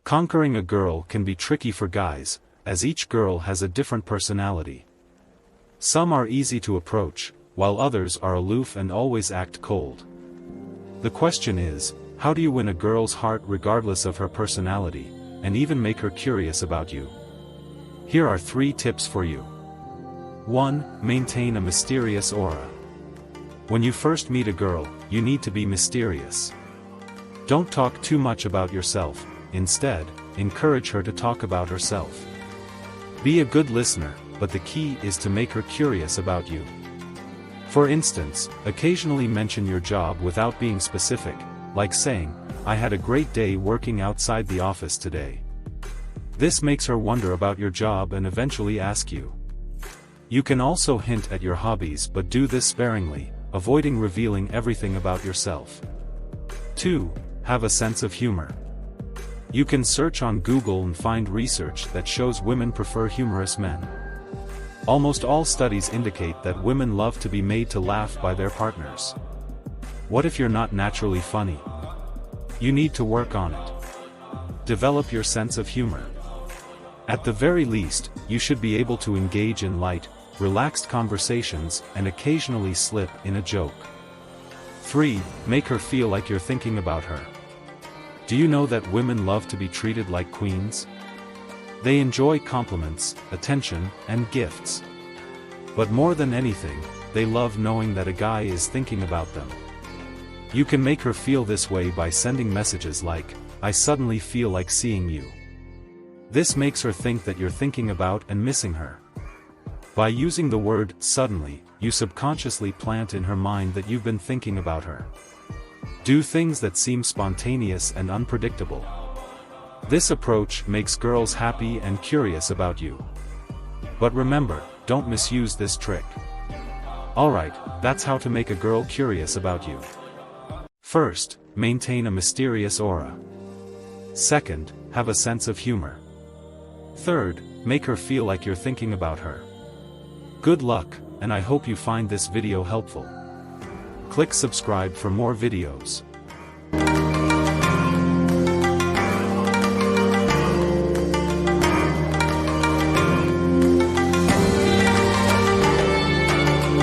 Conquering a girl can be tricky for guys, as each girl has a different personality. Some are easy to approach, while others are aloof and always act cold. The question is, how do you win a girl's heart regardless of her personality, and even make her curious about you? Here are 3 tips for you. 1. Maintain a mysterious aura. When you first meet a girl, you need to be mysterious. Don't talk too much about yourself, instead, encourage her to talk about herself. Be a good listener, but the key is to make her curious about you. For instance, occasionally mention your job without being specific, like saying, "I had a great day working outside the office today." This makes her wonder about your job and eventually ask you. You can also hint at your hobbies, but do this sparingly, avoiding revealing everything about yourself. 2. Have a sense of humor. You can search on Google and find research that shows women prefer humorous men. Almost all studies indicate that women love to be made to laugh by their partners. What if you're not naturally funny? You need to work on it. Develop your sense of humor. At the very least, you should be able to engage in light, relaxed conversations and occasionally slip in a joke. 3. Make her feel like you're thinking about her. Do you know that women love to be treated like queens? They enjoy compliments, attention, and gifts. But more than anything, they love knowing that a guy is thinking about them. You can make her feel this way by sending messages like, "I suddenly feel like seeing you." This makes her think that you're thinking about and missing her. By using the word "suddenly," you subconsciously plant in her mind that you've been thinking about her. Do things that seem spontaneous and unpredictable. This approach makes girls happy and curious about you. But remember, don't misuse this trick. Alright, that's how to make a girl curious about you. First, maintain a mysterious aura. Second, have a sense of humor. Third, make her feel like you're thinking about her. Good luck, and I hope you find this video helpful. Click subscribe for more videos.